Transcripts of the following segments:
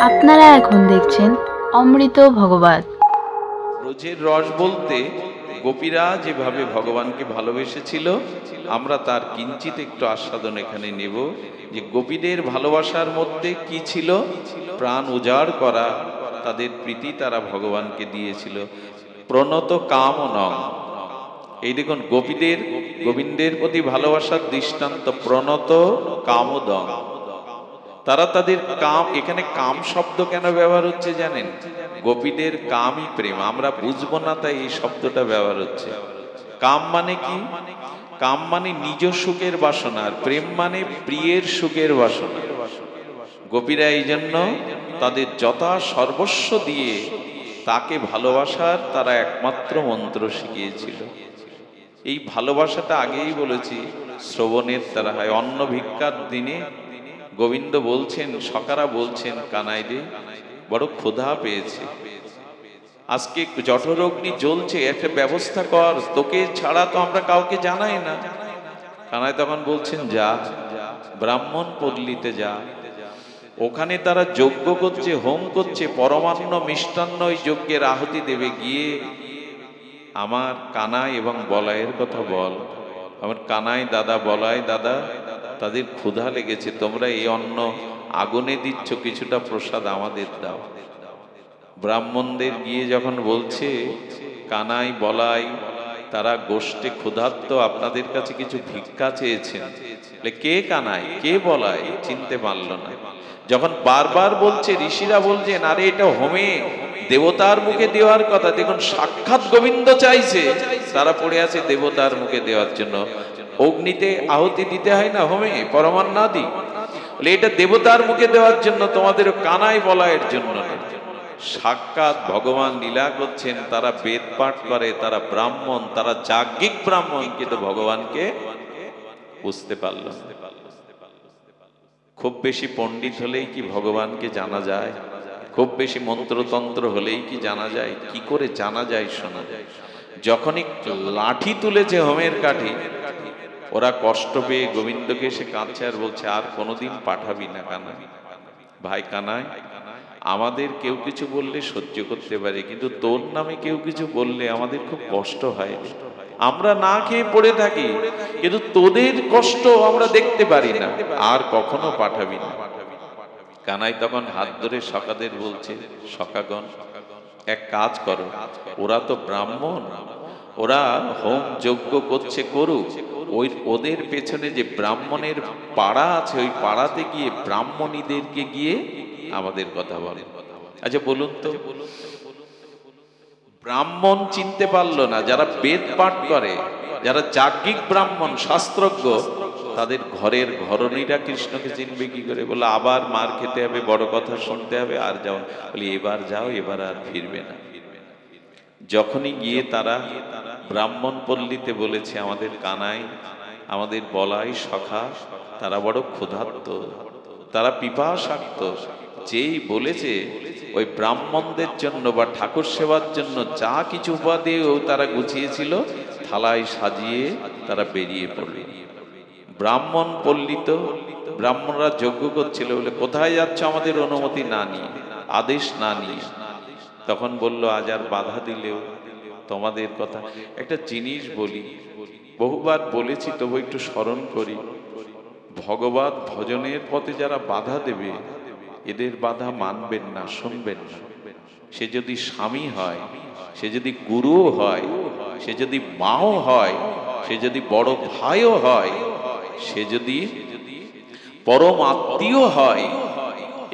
আপনারা এখন দেখছেন অমৃত ভগবত। ব্রজের রস বলতে গোপীরা যেভাবে ভগবানকে ভালোবেসেছিল, আমরা তার কিঞ্চিত একটু আস্বাদন এখানে নেব। যে গোপীদের ভালোবাসার মধ্যে কি ছিল? প্রাণ উজাড় করা, তাদের প্রীতি তারা ভগবানকে দিয়েছিল। প্রণত কাম নং, এই দেখুন গোপীদের গোবিন্দের প্রতি ভালোবাসার দৃষ্টান্ত প্রণত কামদং। তারা তাদের কাম, এখানে কাম শব্দ কেন ব্যবহার হচ্ছে জানেন? গোপীদের কামই প্রেম, আমরা বুঝবো না তাই এই শব্দটা ব্যবহার হচ্ছে। কাম মানে কি? কাম মানে নিজ সুখের বাসনা, আর প্রেম মানে প্রিয়ের সুখের বাসনা। গোপীরা এই জন্য তাদের যথা সর্বস্ব দিয়ে তাকে ভালোবাসার তারা একমাত্র মন্ত্র শিখিয়েছিল। এই ভালোবাসাটা আগেই বলেছি শ্রবণের দ্বারা হয়। অন্ন ভিক্ষার দিনে গোবিন্দ বলছেন, সখারা বলছেন, কানাই রে বড় ক্ষুধা পেয়েছে, আজকে জঠরগ্নি জ্বলছে, একটা ব্যবস্থা কর, তোকে ছাড়া তো আমরা কাউকে জানাই না। কানাই তখন বলছেন, যা ব্রাহ্মণ পল্লীতে যা, ওখানে তারা যজ্ঞ করছে, হোম করছে, পরমান্ন মিষ্টান্ন ওই যজ্ঞের আহুতি দেবে, গিয়ে আমার কানাই এবং বলাইয়ের কথা বল। আমার কানাই দাদা, বলাই দাদা, তাদের ক্ষুধা লেগেছে, তোমরা এই অন্ন আগুনে দিচ্ছ, কিছুটা প্রসাদ আমাদের দাও। ব্রাহ্মণদের গিয়ে যখন বলছে, কানাই বলাই তারা গোষ্ঠে ক্ষুধার্ত, আপনাদের কাছে কিছু ভিক্ষা চেয়েছেন। কে কানাই কে বলাই চিনতে পারল না। যখন বারবার বলছে, ঋষিরা বলছেন, আরে এটা হোমে দেবতার মুখে দেওয়ার কথা, দেখুন সাক্ষাৎ গোবিন্দ চাইছে, তারা পড়ে আছে দেবতার মুখে দেওয়ার জন্য। অগ্নিতে আহুতি দিতে হয় না হোমে, পরমান্নাদি, বলে এটা দেবতার মুখে দেওয়ার জন্য, তোমাদের কানাই বলাইয়ের জন্য না। সাক্ষাৎ ভগবান লীলা করছেন, তারা বেদ পাঠ করে, তারা ব্রাহ্মণ, তারা যাজ্ঞিক ব্রাহ্মণ, কিন্তু ভগবানকে বুঝতে পারল না। খুব বেশি পণ্ডিত হলেই কি ভগবানকে জানা যায়? খুব বেশি মন্ত্রতন্ত্র হলেই কি জানা যায়? কি করে জানা যায়? শোনা যায়। যখনই লাঠি তুলেছে হোমের কাঠি, ওরা কষ্ট পেয়ে গোবিন্দকে এসে কাঁদছে আর বলছে, আর কোনোদিন পাঠাবি না কানাই। ভাই কানাই, আমাদের কেউ কিছু বললে সহ্য করতে পারে, কিন্তু তোর নামে কেউ কিছু বললে আমাদের খুব কষ্ট হয়। আমরা না খেয়ে পড়ে থাকি, কিন্তু তোদের কষ্ট আমরা দেখতে পারি না, আর কখনো পাঠাবি না। কানাই তখন হাত ধরে সখাদের বলছে, সখাগণ এক কাজ করো, ওরা তো ব্রাহ্মণ, ওরা হোম যজ্ঞ করছে, করুক, ওই ওদের পেছনে যে ব্রাহ্মণের পাড়া আছে, ওই পাড়াতে গিয়ে ব্রাহ্মণীদেরকে গিয়ে আমাদের কথা বলে। আচ্ছা বলুন তো, ব্রাহ্মণ চিনতে পারলো না, যারা বেদ পাঠ করে, যারা যাজ্ঞিক ব্রাহ্মণ শাস্ত্রজ্ঞ, তাদের ঘরের ঘরণীরা কৃষ্ণকে চিনবে কি করে? বলে আবার মার খেতে হবে, বড় কথা শুনতে হবে, আর যাও। বলি এবার যাও, এবার আর ফিরবে না। যখনই গিয়ে তারা ব্রাহ্মণ পল্লীতে বলেছে, আমাদের কানাই, আমাদের বলাই, সখা, তারা বড় ক্ষুধার্ত, তারা পিপাসার্ত, যেই বলেছে ওই ব্রাহ্মণদের জন্য বা ঠাকুর সেবার জন্য যা কিছু উপাদেয় তারা গুছিয়েছিল, থালায় সাজিয়ে তারা বেরিয়ে পড়ল। ব্রাহ্মণ পল্লিত, ব্রাহ্মণরা যজ্ঞ করছিল, বলে কোথায় যাচ্ছ আমাদের অনুমতি না নিয়ে, আদেশ না নিয়ে। তখন বলল, আজ আর বাধা দিলেও তোমাদের কথা। একটা জিনিস বলি, বহুবার বলেছি, তবু একটু স্মরণ করি, ভগবত ভজনের পথে যারা বাধা দেবে, এদের বাধা মানবেন না, শুনবেন না। সে যদি স্বামী হয়, সে যদি গুরুও হয়, সে যদি মাও হয়, সে যদি বড় ভাইও হয়, সে যদি পরম আত্মীয় হয়,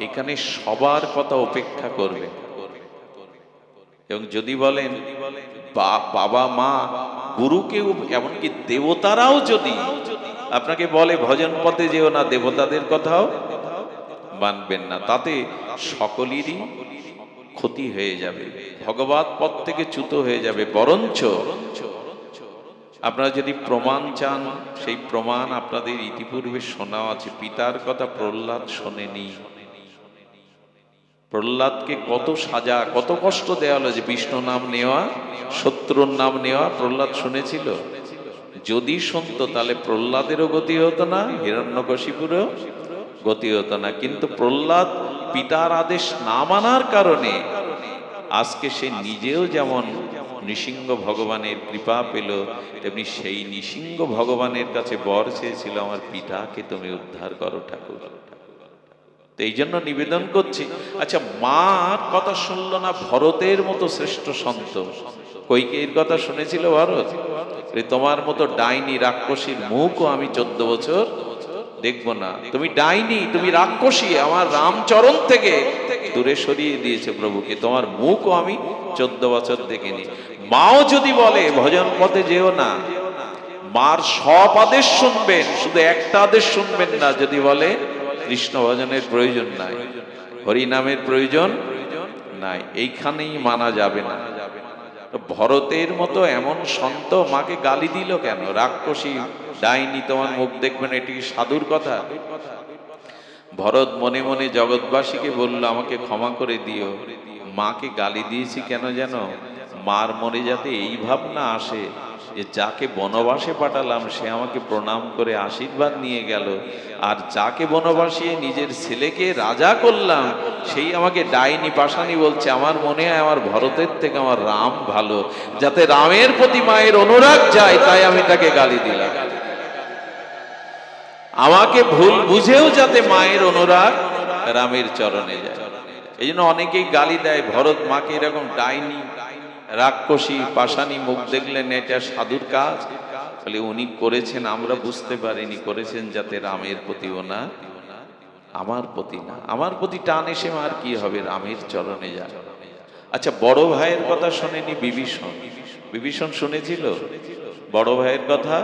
এখানে সবার কথা উপেক্ষা করবে। এবং যদি বলেন বাবা মা গুরুকেও, এমনকি দেবতারাও যদি আপনাকে বলে ভজন পথে যেও না, দেবতাদের কথাও মানবেন না, তাতে সকলেরই ক্ষতি হয়ে যাবে, ভগবত পথ থেকে চ্যুত হয়ে যাবে। বরঞ্চ আপনারা যদি প্রমাণ চান, সেই প্রমাণ আপনাদের ইতিপূর্বে শোনা আছে। পিতার কথা প্রহ্লাদ শোনেনি। প্রহ্লাদকে কত সাজা, কত কষ্ট দেওয়া হলো, যে বিষ্ণু নাম নেওয়া, শত্রুর নাম নেওয়া, প্রহ্লাদ শুনেছিল? যদি শুনতো তাহলে প্রহ্লাদেরও গতি হতো না, হিরণ্যকশিপুরও গতি হতো না। কিন্তু প্রহ্লাদ পিতার আদেশ না মানার কারণে আজকে সে নিজেও যেমন নৃসিংহ ভগবানের কৃপা পেল, তেমনি সেই নৃসিংহ ভগবানের কাছে বর চেয়েছিল, আমার পিতাকে তুমি উদ্ধার করো ঠাকুর। তো এই জন্য নিবেদন করছি। আচ্ছা, মার কথা শুনলো না ভরতের মতো শ্রেষ্ঠ সন্ত? কৈকেয়ীর কথা শুনেছিল ভরত? তোমার মতো ডাইনি রাক্ষসীর মুখও আমি 14 বছর দেখবো না। তুমি ডাইনি, তুমি রাক্ষসী, আমার রামচরণ থেকে দূরে সরিয়ে দিয়েছে প্রভুকে, তোমার মুখও আমি 14 বছর দেখিনি। মাও যদি বলে ভজন পথে যেও না, মার সব আদেশ শুনবেন, শুধু একটা আদেশ শুনবেন না। যদি বলে কৃষ্ণ ভজনের প্রয়োজন নাই, হরি নামের প্রয়োজন নাই, এইখানেই মানা যাবে না। ভরতের মতো এমন সন্ত মাকে গালি দিল কেন? রাক্ষসী, ডাইনি, তোমার মুখ দেখবেন, এটি সাধুর কথা? ভরত মনে মনে জগৎবাসীকে বলল, আমাকে ক্ষমা করে দিও, মাকে গালি দিয়েছি কেন জানো? মার মনে যাতে এই ভাবনা আসে যে যাকে বনবাসে পাঠালাম সে আমাকে প্রণাম করে আশীর্বাদ নিয়ে গেল, আর যাকে বনবাসিয়ে নিজের ছেলেকে রাজা করলাম সেই আমাকে ডাইনি পাশানি বলছে। আমার মনে হয় আমার ভরতের থেকে আমার রাম ভালো, যাতে রামের প্রতি মায়ের অনুরাগ যায়, তাই আমি তাকে গালি দিলাম। আমাকে ভুল বুঝেও যাতে মায়ের অনুরাগ রামের চরণে যায়। এই জন্য অনেকেই গালি দেয় ভরত মাকে এরকম ডাইনি, রাক্ষসী, পাশানি মুখ দেখলেন এটা সাধুর কাজ। বলে উনি করেছেন, আমরা বুঝতে পারিনি, করেছেন যাতে রামের প্রতি ওনার, আমার প্রতি না, আমার প্রতি টান এসে আর কি হবে, রামের চরণে যায়। আচ্ছা, বড় ভাইয়ের কথা শোনেনি বিভীষণ? বিভীষণ শুনেছিল, বড় ভাইয়ের কথা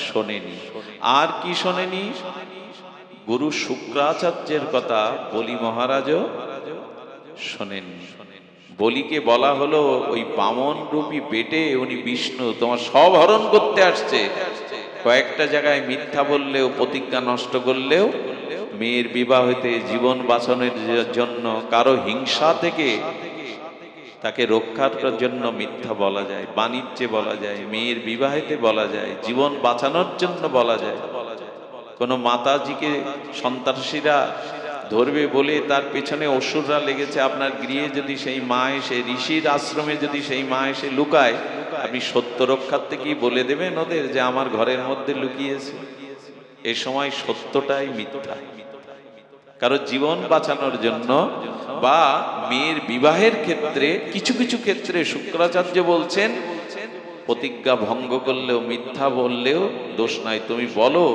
শোনেনি। আর কি শোনেনি? গুরু শুক্রাচার্যের কথা বলি মহারাজও শোনেননি। বলিকে বলা হলো ওই বামন রূপী বেটে উনি বিষ্ণু, তোমার সব হরণ করতে আসছে। কয়েকটা জায়গায় মিথ্যা বললেও, প্রতিজ্ঞা নষ্ট করলেও, মেয়ের বিবাহ হইতে জীবন বাঁচানোর জন্য, কারো হিংসা থেকে তাকে রক্ষার জন্য মিথ্যা বলা যায়, বাণিজ্যে বলা যায়, মেয়ের বিবাহেতে বলা যায়, জীবন বাঁচানোর জন্য বলা যায়। কোন মাতাজিকে সন্ত্রাসীরা ধরবে বলে তার পেছনে অসুররা লেগেছে, আপনার গৃহে যদি সেই মা এসে, ঋষির আশ্রমে যদি সেই মা এসে লুকায়, আপনি সত্য রক্ষার্থে কি বলে দেবেন ওদের যে আমার ঘরের মধ্যে লুকিয়েছে? এ সময় সত্যটাই মিথ্যা। কারো জীবন বাঁচানোর জন্য বা মেয়ের বিবাহের ক্ষেত্রে, কিছু কিছু ক্ষেত্রে শুক্রাচার্য বলছেন প্রতিজ্ঞা ভঙ্গ করলেও, মিথ্যা বললেও দোষ নাই, তুমি বলো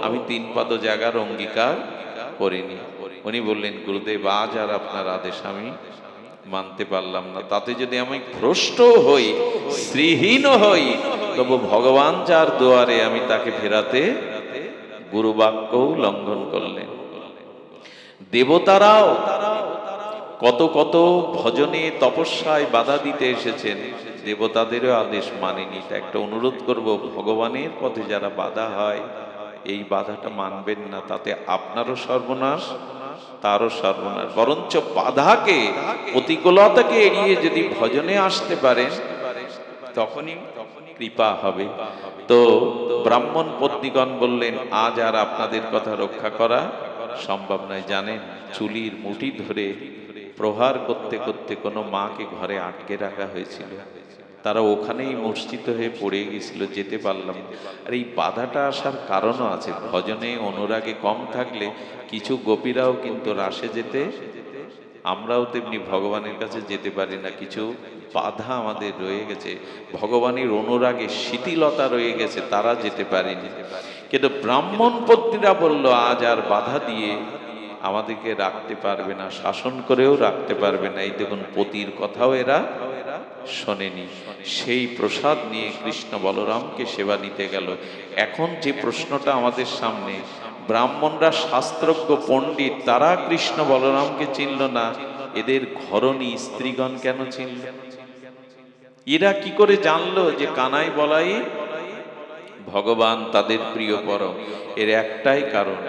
আমি 3 পাদ জায়গার অঙ্গীকার করিনি। উনি বললেন, গুরুদেব আজ আর আপনার আদেশ আমি মানতে পারলাম না, তাতে যদি আমি ভ্রষ্ট হই, শ্রীহীন হই, তবু ভগবান যার দুয়ারে আমি তাকে ফেরাতে, গুরুবাক্যও লঙ্ঘন করলেন। দেবতারাও কত কত ভজনে তপস্যায় বাধা দিতে এসেছেন, দেবতাদেরও আদেশ মানেনি। একটা অনুরোধ করব, ভগবানের পথে যারা বাধা হয় এই বাধাটা মানবেন না, তাতে আপনারও সর্বনাশ, তারও সর্বনাশ। বরঞ্চ বাধাকে, প্রতিকূলতাকে এড়িয়ে যদি ভজনে আসতে পারেন তখনই কৃপা হবে। তো ব্রাহ্মণ পত্নীগণ বললেন, আজ আর আপনাদের কথা রক্ষা করা সম্ভব নয়। জানেন, চুলির মুঠি ধরে প্রহার করতে করতে কোনো মাকে ঘরে আটকে রাখা হয়েছিল, তারা ওখানেই মূর্ছিত হয়ে পড়ে গেছিল, যেতে পারলাম। আর এই বাধাটা আসার কারণও আছে। ভজনে অনুরাগে কম থাকলে কিছু গোপীরাও কিন্তু রাসে যেতে, আমরাও তেমনি ভগবানের কাছে যেতে পারি না, কিছু বাধা আমাদের রয়ে গেছে, ভগবানের অনুরাগে শিথিলতা রয়ে গেছে, তারা যেতে পারেনি। কিন্তু ব্রাহ্মণ পত্নীরা বলল, আজ আর বাধা দিয়ে আমাদেরকে রাখতে পারবে না, শাসন করেও রাখতে পারবে না। এই দেখুন, পতির কথাও এরা শোনেনি। সেই প্রসাদ নিয়ে কৃষ্ণ বলরামকে সেবা নিতে গেল। এখন যে প্রশ্নটা আমাদের সামনে, ব্রাহ্মণরা শাস্ত্রজ্ঞ পণ্ডিত, তারা কৃষ্ণ বলরামকে চিনল না, এদের ঘরণী স্ত্রীগণ কেন চিনল? এরা কি করে জানলো যে কানাই বলাই ভগবান তাদের প্রিয় পরম? এর একটাই কারণ,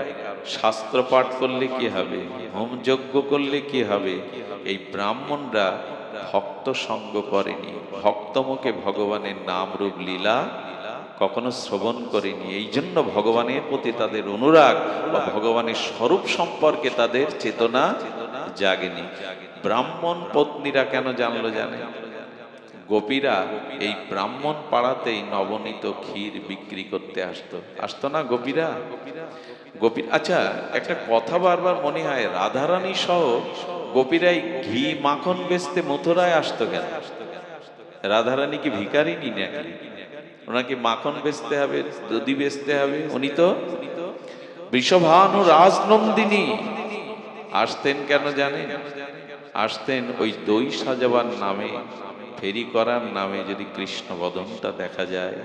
শাস্ত্র পাঠ করলে কি হবে, হোম যজ্ঞ করলে কি হবে? এই ব্রাহ্মণরা ভক্ত সঙ্গ করেনি, ভক্তমুখে ভগবানের নাম রূপ লীলা কখনো শ্রবণ করেনি। এই জন্য ভগবানের প্রতি তাদের অনুরাগ বা ভগবানের স্বরূপ সম্পর্কে তাদের চেতনা জাগেনি। ব্রাহ্মণ পত্নীরা কেন জানলো জানে? গোপীরা এই ব্রাহ্মণ পাড়াতেই নবনীত ক্ষীর বিক্রি করতে আসতো না গোপীরা? আচ্ছা, একটা কথা বারবার মনে হয়, রাধারানী সহ গোপীরাই ঘি মাখন বেচতে মথুরায় আসতো কেন? রাধারানী কি ভিখারিনী নাকি? ওনাকে মাখন বেচতে হবে, দধি বেচতে হবে? উনি তো বৃষভানু রাজনন্দিনী। আসতেন কেন জানেন? আসতেন ওই দই সাজাবার নামে, ফেরি করার নামে। যদি কৃষ্ণ বদনটা দেখা যায়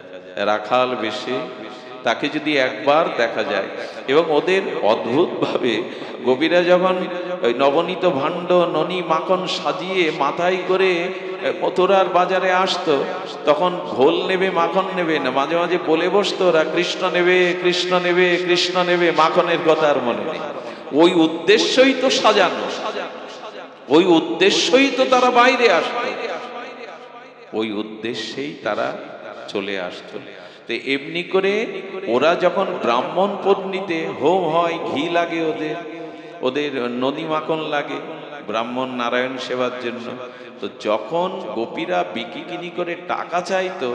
রাখাল বেশে, তাকে যদি একবার দেখা যায়, এবং ওদের অদ্ভুত ভাবে গোপীরা যখন ওই নবনীত ভাণ্ড ননি মাখন সাজিয়ে মাথায় করে মথুরার বাজারে আসতো, তখন ঘোল নেবে মাখন নেবে না, মাঝে মাঝে বলে বসতো ওরা, কৃষ্ণ নেবে কৃষ্ণ নেবে কৃষ্ণ নেবে, মাখনের কথা আর মনে নেই। ওই উদ্দেশ্যই তো সাজানো, ওই উদ্দেশ্যই তো তারা বাইরে আসতো, ওই উদ্দেশ্যেই তারা চলে আসতো। তো এমনি করে ওরা যখন ব্রাহ্মণ পত্নীতে হোম হয়, ঘি লাগে, ওদের নদী মাখন লাগে ব্রাহ্মণ নারায়ণ সেবার জন্য। তো যখন গোপীরা বিকিকিনি করে টাকা চাইতো,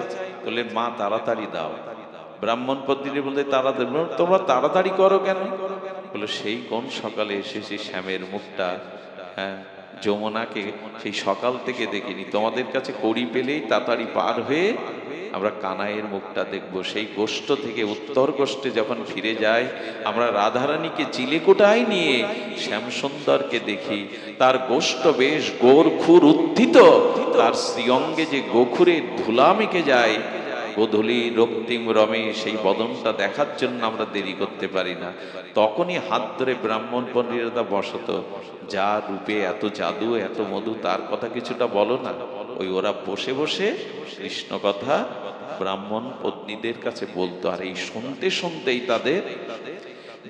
বলে মা তাড়াতাড়ি দাও। ব্রাহ্মণ পত্নীরা বলতে তাড়াতাড়ি, তোমরা তাড়াতাড়ি করো কেন? বলে সেই কোন সকালে এসেছি শ্যামের মুখটা, হ্যাঁ যমুনাকে সেই সকাল থেকে দেখিনি, তোমাদের কাছে কড়ি পেলেই তাড়াতাড়ি পার হয়ে আমরা কানাইয়ের মুখটা দেখবো। সেই গোষ্ঠ থেকে উত্তর গোষ্ঠে যখন ফিরে যায়, আমরা রাধারানীকে চিলেকোটায় নিয়ে শ্যামসুন্দরকে দেখি, তার গোষ্ঠ বেশ গোরখুর উত্থিত, তার শ্রীঅঙ্গে যে গোখুরে ধুলা মেখে যায়, গোধূলি রক্তিম রমে সেই বদনটা দেখার জন্য আমরা দেরি করতে পারি না। তখনই হাত ধরে ব্রাহ্মণ পণ্ডিতরা বসত, যা রূপে এত জাদু এত মধু, তার কথা কিছুটা বলো না। ওই ওরা বসে বসে কৃষ্ণ কথা ব্রাহ্মণ পত্নীদের কাছে বলতো। আর এই শুনতে শুনতেই তাদের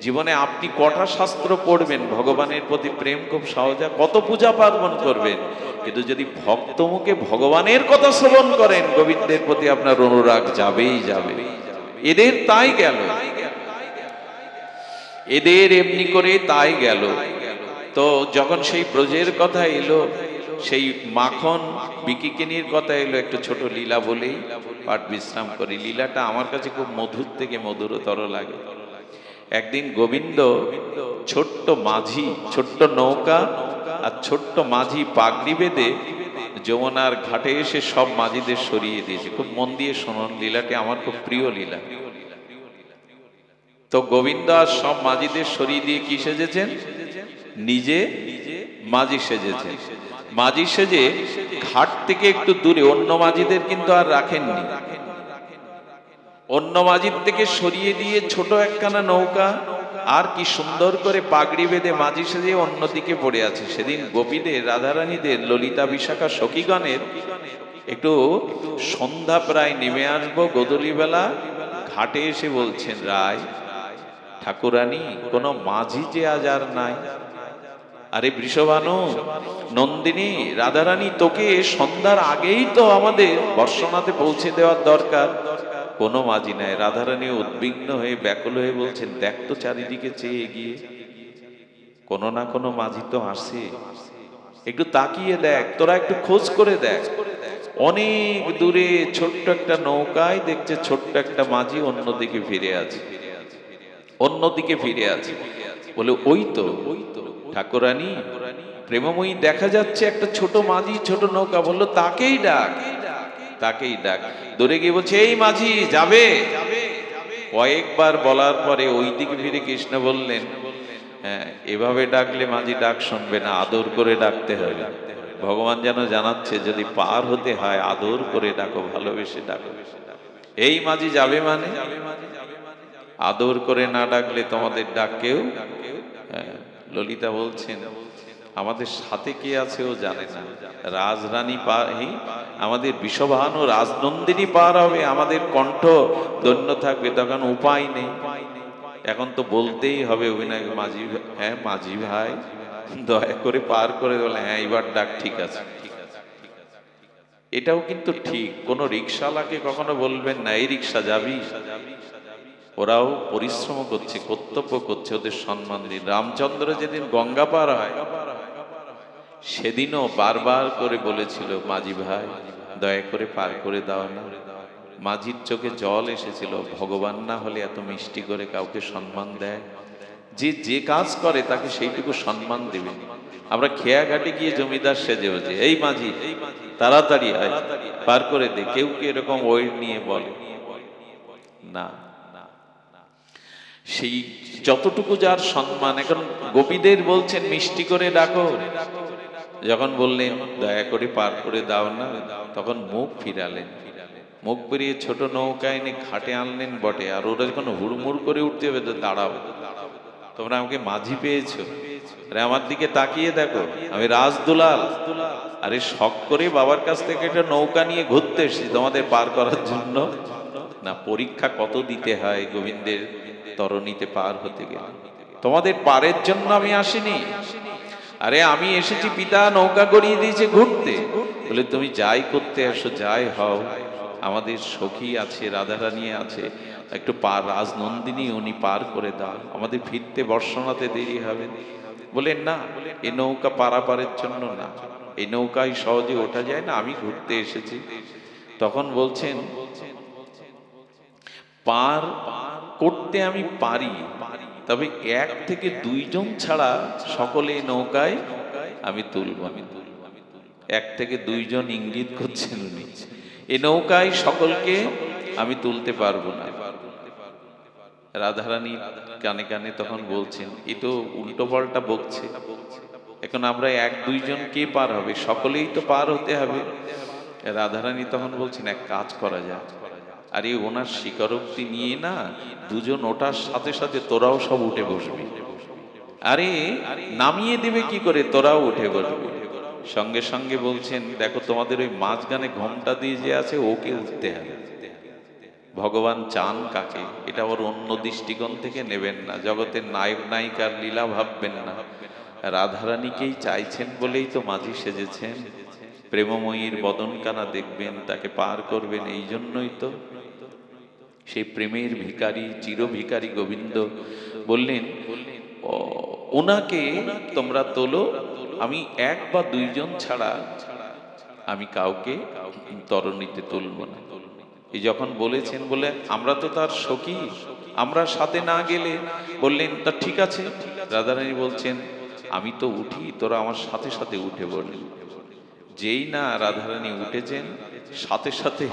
জীবনে আপনি কটা শাস্ত্র পড়বেন, ভগবানের প্রতি প্রেম খুব সহজে, কত পূজা পার্বণ করবেন, কিন্তু যদি ভক্ত মুখে ভগবানের কথা শ্রবণ করেন, গোবিন্দের প্রতি আপনার অনুরাগ যাবেই যাবে। এদের তাই গেল, এদের এমনি করে তাই গেল। তো যখন সেই ব্রজের কথা এলো, সেই মাখন বিকিকিনির কথা এলো, একটু ছোট লীলা বলেই পাঠ বিশ্রাম করি। লীলাটা আমার কাছে খুব মধুর থেকে মধুরতর লাগে। একদিন গোবিন্দ ছোট্ট মাঝি, ছোট্ট নৌকা আর ছোট্ট মাঝি পাগড়ি বেঁধে যমুনার ঘাটে এসে সব মাঝিদের সরিয়ে দিয়েছে। খুব মন দিয়ে শুনুন, লীলাটি আমার খুব প্রিয় লীলা। তো গোবিন্দ আর সব মাঝিদের সরিয়ে দিয়ে কি সেজেছেন? নিজে মাঝি সেজেছেন। মাঝি সেজে ঘাট থেকে একটু দূরে, অন্য মাঝিদের কিন্তু আর রাখেননি, অন্য মাঝির থেকে সরিয়ে দিয়ে ছোট একখানা নৌকা আর কি সুন্দর করে পাগড়ি বেঁধে মাঝি সেজে অন্যদিকে পড়ে আছে। সেদিন গোপীদের, রাধারানীদের, ললিতা বিশাখা সখীগণের একটু সন্ধ্যা প্রায় নেমে আসবো, গোধূলি বেলা ঘাটে এসে বলছেন, রায় ঠাকুরানী কোনো মাঝি যে আজ আর নাই। আরে বৃষভানু নন্দিনী, রাধারানী তোকে সন্ধ্যার আগেই তো আমাদের বর্ষনাতে পৌঁছে দেওয়ার দরকার, কোনো মাঝি নাই। রাধারানী উদ্বিগ্ন হয়ে ব্যাকুল হয়ে বলছেন, দেখ তো চারিদিকে চেয়ে এগিয়ে, কোনো না কোনো মাঝি তো আসে, একটু তাকিয়ে দেখ, তোরা একটু খোঁজ করে দেখ। অনেক দূরে ছোট্ট একটা নৌকায় দেখছে ছোট্ট একটা মাঝি অন্যদিকে ফিরে আছে, অন্যদিকে ফিরে আছে। বলে ওই তো ঠাকুরানী প্রেমময়ী, দেখা যাচ্ছে একটা ছোট মাঝি, ছোট নৌকা। বললো তাকেই ডাক, তাকেই ডাক। দূরে গিয়ে বলছে, এই মাঝি যাবে। কয়েকবার বলার পরে ওই দিকে ফিরে কৃষ্ণ বললেন, হ্যাঁ এভাবে ডাকলে মাঝি ডাক শুনবে না, আদর করে ডাকতে হবে। ভগবান যেন জানাচ্ছে, যদি পার হতে হয় আদর করে ডাকো, ভালোবেসে ডাকো। এই মাঝি যাবে মানে আদর করে না ডাকলে তোমাদের ডাক কেউ। ললিতা বলছেন, আমাদের সাথে কে আছে ও জানে না, রাজরানী পার, আমাদের বৃষভানু রাজনন্দিনী পার হবে, আমাদের কণ্ঠ ধন্য থাকবে, তখন উপায় নেই, এখন তো বলতেই হবে অভিনয়, মাঝি হ্যাঁ মাঝি ভাই দয়া করে পার করে। বলে হ্যাঁ এবার ডাক ঠিক আছে। এটাও কিন্তু ঠিক, কোনো রিক্সাওয়ালাকে কখনো বলবেন না এই রিক্সা যাবি। ওরাও পরিশ্রম করছে, কর্তব্য করছে, ওদের সম্মান দিন। রামচন্দ্র যেদিন গঙ্গা পার হয় সেদিনও বারবার করে বলেছিল, মাঝি ভাই দয়া করে পার করে দাও না। মাঝির চোখে জল এসেছিল, ভগবান না হলে এত মিষ্টি করে কাউকে সম্মান দেয়? যে যে কাজ করে তাকে সেইটুকু সম্মান দিবেন। আমরা খেয়াঘাটে গিয়ে জমিদার সেজে হচ্ছে, এই মাঝি তাড়াতাড়ি আয়, পার করে দে, কেউ কি এরকম ওয়েট নিয়ে বলে না। সেই যতটুকু যার সম্মান। এখন গোপীদের বলছেন মিষ্টি করে ডাকো, যখন বললেন দয়া করে পার করে দাও না, তখন মুখ ফিরালেন। মুখ ফিরিয়ে ছোট নৌকা এনে ঘাটে আনলেন বটে, আর ওরা যখন হুড়মুড় করে উঠতে হবে, তো দাঁড়াও, তোমরা আমাকে মাঝি পেয়েছো, আরে আমার দিকে তাকিয়ে দেখো, আমি রাজদুলাল, আরে শখ করে বাবার কাছ থেকে একটা নৌকা নিয়ে ঘুরতে এসেছি তোমাদের পার করার জন্য না। পরীক্ষা কত দিতে হয় গোবিন্দের তরণীতে পার হতে গেলে। তোমাদের পারের জন্য আমি আসিনি, আরে আমি এসেছি, পিতা নৌকা গড়িয়ে দিয়েছে ঘুরতে। বলে তুমি যাই করতে আসো, যাই হও, আমাদের সখী আছে, রাধারানী আছে, একটু পার, রাজনন্দিনী উনি পার করে দাও, আমাদের ফিরতে বর্ষণাতে দেরি হবে। বলেন না, এই নৌকা পারাপারের জন্য না, এই নৌকায় সহজে ওঠা যায় না, আমি ঘুরতে এসেছি। তখন বলছেন পার করতে আমি পারি, তবে 1 থেকে 2 জন ছাড়া সকলে নৌকায় আমি তুলব। 1 থেকে 2 জন ইঙ্গিত করছেন উনি, এই নৌকায় সকলকে আমি তুলতে পারবো না। রাধারানী কানে কানে তখন বলছেন, এ তো উল্টো পাল্টা বকছে, এখন আমরা 1-2 জন কে পার হবে, সকলেই তো পার হতে হবে। রাধারানী তখন বলছেন এক কাজ করা যায়, আরে ওনার স্বীকারোক্তি নিয়ে না, 2 জন ওটার সাথে সাথে তোরাও সব উঠে বসবি। আরে নামিয়ে দিবে কি করে, তোরাও উঠে বসবি। সঙ্গে সঙ্গে বলছেন, দেখো তোমাদের ওই মাঝখানে ঘোমটা দিয়ে যে আছে, ওকে উঠতে হবে। ভগবান চান কাকে, এটা ওর অন্য দৃষ্টিকোণ থেকে নেবেন না, জগতের নায়ক নায়িকার লীলা ভাববেন না। রাধারানীকেই চাইছেন বলেই তো মাঝি সেজেছেন, প্রেমময়ীর বদন কানা দেখবেন, তাকে পার করবেন, এই জন্যই তো। সেই প্রেমের ভিখারি, চির ভিখারি গোবিন্দ বললেন, ওনাকে তোমরা তোলো, আমি 1 বা 2 জন ছাড়া আমি কাউকে তরণীতে তুলব না। এই যখন বলেছেন, বলে আমরা তো তার সখী, আমরা সাথে না গেলে, বললেন তা ঠিক আছে। রাধারানী বলছেন, আমি তো উঠি, তোরা আমার সাথে সাথে উঠে বললেন। যেই না রাধারানী উঠেছেন, সাথে সাথে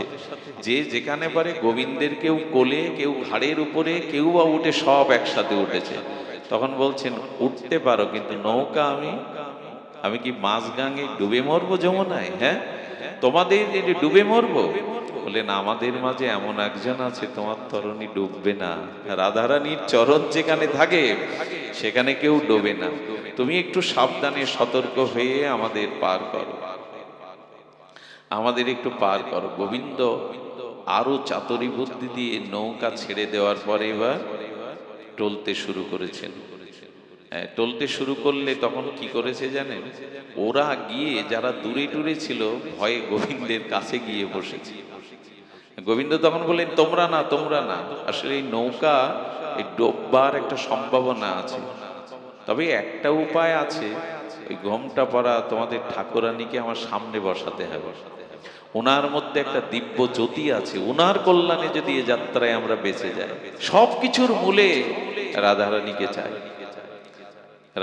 যে যেখানে পারে গোবিন্দের কেউ কোলে, কেউ ঘাড়ের উপরে, কেউ বা উঠে, সব একসাথে উঠেছে। তখন বলছেন, উঠতে পারো, কিন্তু নৌকা আমি কি মাঝগাঙে ডুবে মরবো যমুনায়? হ্যাঁ, তোমাদের ডুবে মরবো? বলেন, আমাদের মাঝে এমন একজন আছে, তোমার তরণী ডুববে না। রাধারানীর চরণ যেখানে থাকে সেখানে কেউ ডোবে না, তুমি একটু সাবধানে সতর্ক হয়ে আমাদের পার করো, আমাদের একটু পার করো। গোবিন্দ আরো চাতুরী বুদ্ধি দিয়ে নৌকা ছেড়ে দেওয়ার পরে এবার টলতে শুরু করেছেন। টলতে শুরু করলে তখন কি করেছে জানেন, ওরা গিয়ে যারা দূরে দূরে ছিল, ভয়ে গোবিন্দের কাছে গিয়ে বসেছে। গোবিন্দ তখন বললেন, তোমরা না, তোমরা না, আসলে এই নৌকা এই ডোববার একটা সম্ভাবনা আছে, তবে একটা উপায় আছে, ওই ঘোমটা পরা তোমাদের ঠাকুরানীকে আমার সামনে বসাতে হবে, ওনার মধ্যে একটা দিব্য জ্যোতি আছে, ওনার কল্যাণে যদি এ যাত্রায় আমরা বেঁচে যাই। সবকিছুর মূলে রাধারানীকে চাই।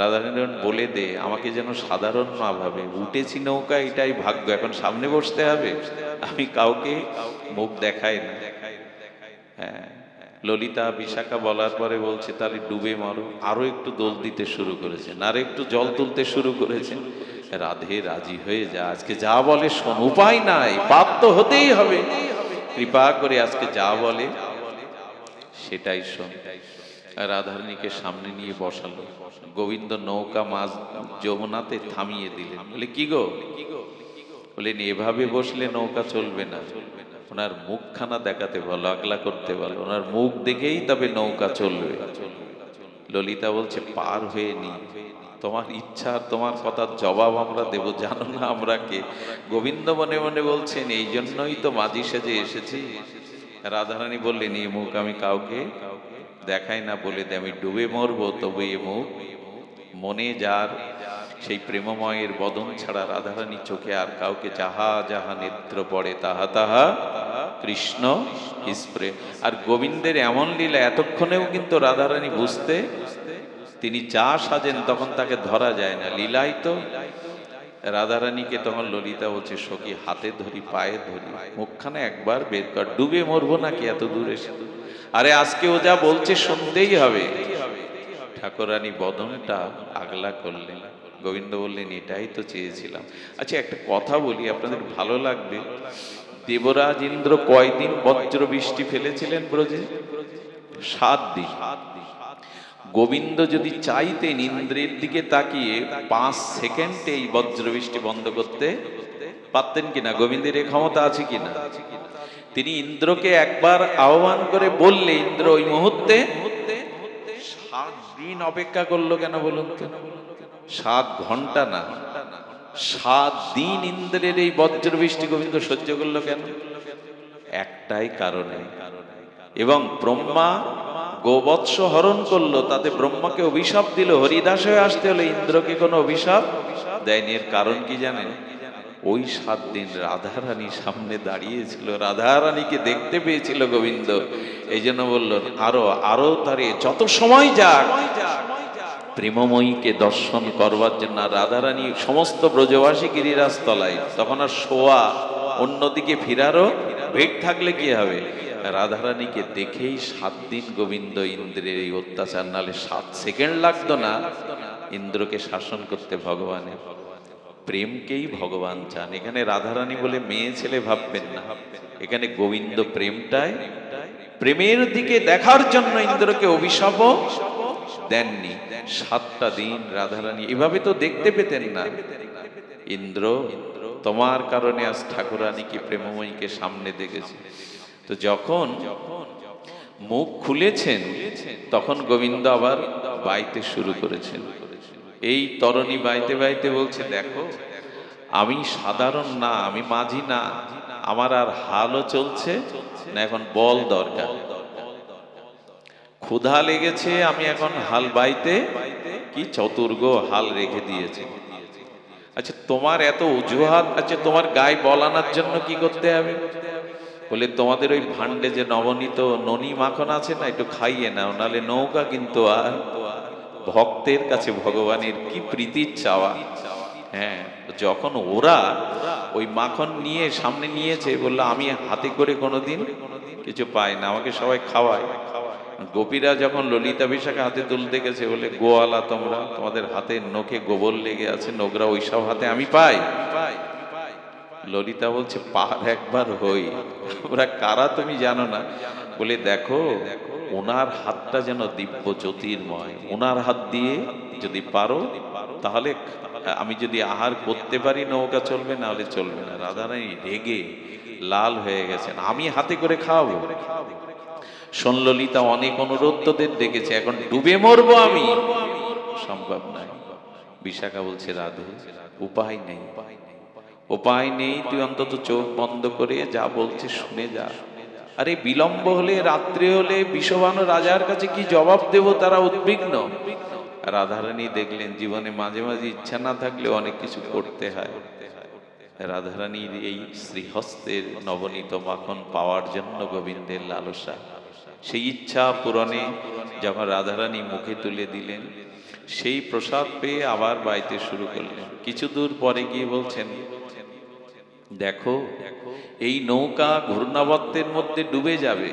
রাধারানী বলে দে, আমাকে যেন সাধারণ না ভাবে, উঠেছি নৌকা, এটাই ভাগ্য, এখন সামনে বসতে হবে, আমি কাউকে মুখ দেখাই না। হ্যাঁ, ললিতা বিশাখা বলার পরে বলছে, তাহলে ডুবে মারো। আরো একটু দোল দিতে শুরু করেছেন, আর একটু জল তুলতে শুরু করেছেন। রাধে রাজি হয়ে যা, আজকে যা বলে শোন, উপায় নাই, বাধ্য হতেই হবে, কৃপা করে আজকে যা বলে সেটাই শোন। রাধারানীকে সামনে নিয়ে বসালো। গোবিন্দ নৌকা মাঝ যমুনাতে থামিয়ে দিলেন। বলে, কি গো? বলেন, এভাবে বসলে নৌকা চলবে না, ওনার মুখখানা দেখাতে বলো, আগলা করতে বলো, ওনার মুখ দেখেই তবে নৌকা চলবে। ললিতা বলছে, পার হয়ে নি, তোমার ইচ্ছা আর তোমার কথার জবাব আমরা দেব, জানো না আমরা কে? গোবিন্দ মনে মনে বলছেন, এই জন্যই তো মাঝি সেজে এসেছি। রাধারানী বললেন, এই মুখ আমি কাউকে দেখাই না, বলে দে আমি ডুবে মরবো, তবে এ মুখ মনে যার সেই প্রেমময়ের বদন ছাড়া রাধারানী চোখে আর কাউকে যাহা যাহা নেত্র পড়ে তাহা তাহা কৃষ্ণ স্প্রে। আর গোবিন্দের এমন লীলা এতক্ষণেও কিন্তু রাধারানী বুঝতে, তিনি যা সাজেন তখন তাকে ধরা যায় না, লীলাই তো। রাধারানীকে তখন ললিতা বলছে, সখী হাতে ধরি পায়ে ধরি, মুখখানে একবার বের কর, ডুবে মরবো নাকি এত দূরে এসে? আরে আজকে ও যা বলছে শুনতেই হবে। ঠাকুরানী বদনটা আগলা করলেন। গোবিন্দ বললেন, এটাই তো চেয়েছিলাম। আচ্ছা একটা কথা বলি, আপনাদের ভালো লাগবে। দেবরাজ ইন্দ্র কয়দিন বজ্র বৃষ্টি ফেলেছিলেন ব্রজে? 7 দিন। গোবিন্দ যদি চাইতেন ইন্দ্রের দিকে তাকিয়ে 5 সেকেন্ডে এই বজ্রবৃষ্টি বন্ধ করতে পারতেন কিনা? গোবিন্দের এই ক্ষমতা আছে কিনা? তিনি ইন্দ্রকে একবার আহ্বান করে বললে ইন্দ্র ওই মুহূর্তে 7 দিন অপেক্ষা করলো কেন বলুন তো? 7 ঘন্টা না, 7 দিন ইন্দ্রের এই বজ্রবৃষ্টি গোবিন্দ সহ্য করলো কেন? একটাই কারণে। এবং ব্রহ্মা গোবৎস হরণ করলো, তাতে ব্রহ্মাকে অভিশাপ দিল, হরিদাস হয়ে আসতে হলো, ইন্দ্রকে কোনো অভিশাপ দেয়নি। এর কারণ কি জানেন? ওই 7 দিন রাধারানী সামনে দাঁড়িয়েছিল, রাধারানীকে দেখতে পেয়েছিল গোবিন্দ। এই জন্য বলল আরো আরো তারে যত সময় যাক প্রেমময়ীকে দর্শন করবার জন্য। রাধারানী সমস্ত ব্রজবাসী গিরিরাজ তলায়, তখন আর শোয়া অন্যদিকে ফিরারও ভেট থাকলে কি হবে? রাধারানীকে দেখেই 7 দিন গোবিন্দ ইন্দ্রের এই অত্যাচার, নালে 7 সেকেন্ড লাগতো না ইন্দ্রকে শাসন করতে। ভগবানের প্রেমকেই ভগবান চান। এখানে রাধারানী বলে মেয়ে ছেলে ভাববেন না, এখানে গোবিন্দ প্রেমটাই, প্রেমের দিকে দেখার জন্য ইন্দ্রকে অভিশাপও দেননি। 7টা দিন রাধারানী এভাবে তো দেখতে পেতেন না। ইন্দ্র তোমার কারণে আজ ঠাকুরানীকে প্রেমময়ীকে সামনে দেখেছি। তো যখন মুখ খুলেছেন তখন গোবিন্দ আবার বাইতে শুরু করেছেন। এই তরণী বাইতে বাইতে বলছে, দেখো আমি সাধারণ না, আমি মাঝি না, আমার আর হালও চলছে না, এখন বল দরকার। ক্ষুধা লেগেছে, আমি এখন হাল বাইতে কি চতুর্গ হাল রেখে দিয়েছে। আচ্ছা তোমার এত অজুহাত, আচ্ছা তোমার গায়ে বল আনার জন্য কি করতে হবে? বলে তোমাদের ওই ভান্ডে যে নবনীত ননি মাখন আছে না, একটু খাইয়ে নাও, নালে নৌকা কিন্তু আর ভক্তের কাছে ভগবানের কি প্রীতির চাওয়া। হ্যাঁ, যখন ওরা ওই মাখন নিয়ে সামনে নিয়েছে, বললো আমি হাতে করে কোনোদিন কিছু পাই না, আমাকে সবাই খাওয়ায়। গোপীরা যখন ললিতা বিশাখা হাতে তুলতে গেছে, বলে গোয়ালা তোমরা, তোমাদের হাতে নখে গোবর লেগে আছে, নোংরা ওইসব হাতে আমি পাই? ললিতা বলছে, পার একবার হই, আমরা কারা তুমি জানো না। বলে দেখো ওনার হাতটা যেন দিব্য জ্যোতির্ময়, ওনার হাত দিয়ে যদি পারো তাহলে আমি যদি আহার করতে পারি নৌকা চলবে, না হলে চলবে না। রাধারানী রেগে লাল হয়ে গেছেন, আমি হাতে করে খাওয়াবো? শোন ললিতা, অনেক অনুরোধ তোদের দেখেছে, এখন ডুবে মরবো আমি, সম্ভব নয়। বিশাখা বলছে, রাধে উপায় নেই, উপায় নেই, তুই অন্তত চোখ বন্ধ করে যা বলছে শুনে যা। আরে বিলম্ব হলে, রাত্রে হলে বিষবান রাজার কাছে কি জবাব দেব, তারা উদ্বিগ্ন। রাধারানী দেখলেন জীবনে মাঝে মাঝে ইচ্ছা না থাকলে অনেক কিছু করতে হয়। রাধারানীর এই শ্রীহস্তের নবনীত মাখন পাওয়ার জন্য গোবিন্দের লালসা, সেই ইচ্ছা পূরণে যখন রাধারানী মুখে তুলে দিলেন, সেই প্রসাদ পেয়ে আবার বাইতে শুরু করলেন। কিছু দূর পরে গিয়ে বলছেন, দেখো এই নৌকা ঘূর্ণাবর্তের মধ্যে ডুবে যাবে,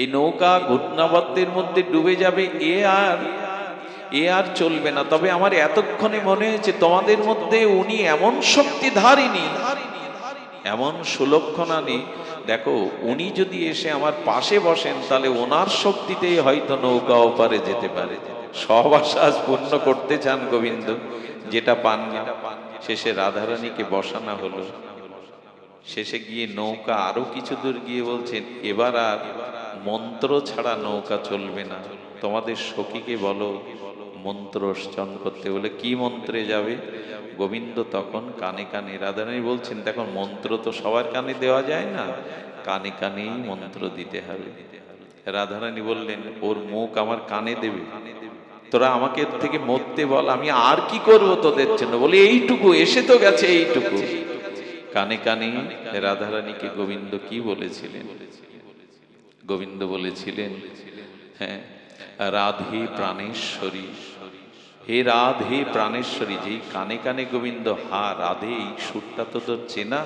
এই নৌকা ঘূর্ণাবর্তের মধ্যে ডুবে যাবে, এ আর চলবে না। তবে আমার এতক্ষণে মনে হয়েছে তোমাদের মধ্যে উনি এমন শক্তিধারিণী, এমন সুলক্ষণানী, দেখো উনি যদি এসে আমার পাশে বসেন তাহলে ওনার শক্তিতেই হয়তো নৌকা ওপারে যেতে পারে। সব আশা আজ পূর্ণ করতে চান গোবিন্দ, যেটা পান না। শেষে রাধারানীকে বসানো হলো। শেষে গিয়ে নৌকা আরো কিছু দূর গিয়ে বলছেন, এবার আর মন্ত্র ছাড়া নৌকা চলবে না, তোমাদের সখীকে বলো মন্ত্র উচ্চারণ করতে, বলে কি মন্ত্রে যাবে? গোবিন্দ তখন কানে কানে, রাধারানী বলছেন দেখো মন্ত্র তো সবার কানে দেওয়া যায় না, কানে কানেই মন্ত্র দিতে হবে। রাধারানী বললেন ওর মুখ আমার কানে দেবে? তোরা আমাকে এর থেকে মরতে বল, আমি আর কি করব তোদের জন্য? বলে এইটুকু, এসে তো গেছে এইটুকু। কানে কানে রাধারানীকে গোবিন্দ কি বলেছিলেন? গোবিন্দ বলেছিলেন, হ্যাঁ, রাধে প্রাণেশ্বরী, হে রাধে প্রাণেশ্বরী। যেই কানে কানে গোবিন্দ হা রাধে, এই সুরটা তো তোর চেনা।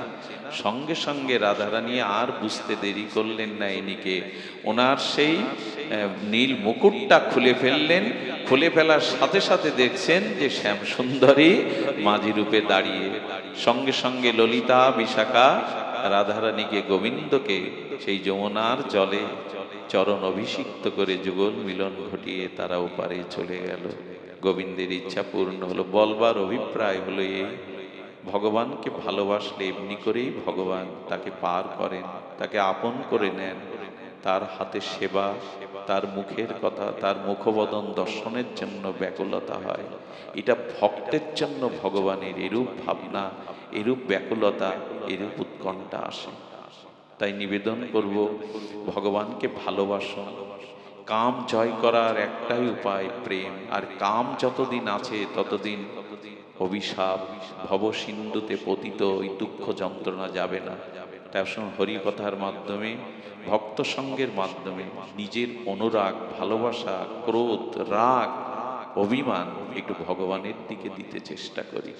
সঙ্গে সঙ্গে রাধারানী আর বুঝতে দেরি করলেন না এনিকে, ওনার সেই নীল মুকুটটা খুলে ফেললেন। খুলে ফেলার সাথে সাথে দেখছেন যে শ্যাম সুন্দরী মাঝি রূপে দাঁড়িয়ে। সঙ্গে সঙ্গে ললিতা বিশাখা রাধারানীকে, গোবিন্দকে সেই যমুনার জলে চরণ অভিষিক্ত করে যুগল মিলন ঘটিয়ে তারা ওপারে চলে গেল। গোবিন্দের ইচ্ছা পূর্ণ হলো। বলবার অভিপ্রায় হলো এই, ভগবানকে ভালোবাসলে এমনি করেই ভগবান তাকে পার করেন, তাকে আপন করে নেন। তার হাতে সেবা, তার মুখের কথা, তার মুখবদন দর্শনের জন্য ব্যাকুলতা হয়। এটা ভক্তের জন্য ভগবানের এরূপ ভাবনা, এরূপ ব্যাকুলতা, এরূপ উৎকণ্ঠা আসে। তাই নিবেদন করব, ভগবানকে ভালোবাসুন। কাম জয় করার একটাই উপায় প্রেম, আর কাম যতদিন আছে ততদিন অভিশাপ ভব সিন্ধুতে পতিত ওই দুঃখ যন্ত্রণা যাবে না। তার সঙ্গে হরি কথার মাধ্যমে, ভক্ত সঙ্গের মাধ্যমে নিজের অনুরাগ, ভালোবাসা, ক্রোধ, রাগ, অভিমান একটু ভগবানের দিকে দিতে চেষ্টা করি।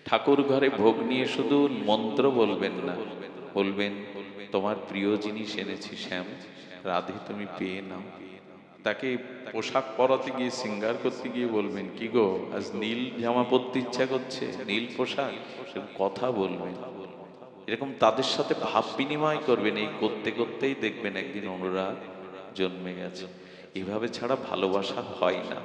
ঠাকুর ঘরে ভোগ নিয়ে শুধু মন্ত্র বলবেন না, বলবেন তোমার প্রিয় জিনিস এনেছি শ্যাম, রাধে তুমি পেয়ে নাও। তাকে পোশাক পরাতে গিয়ে, সিঙ্গার করতে গিয়ে বলবেন কি গো আজ নীল জামা পরতে ইচ্ছা করছে, নীল পোশাক, কথা বলবেন। এরকম তাদের সাথে ভাব বিনিময় করবেন। এই করতে করতেই দেখবেন একদিন অনুরাগ জন্মে গেছে। এভাবে ছাড়া ভালোবাসা হয় না।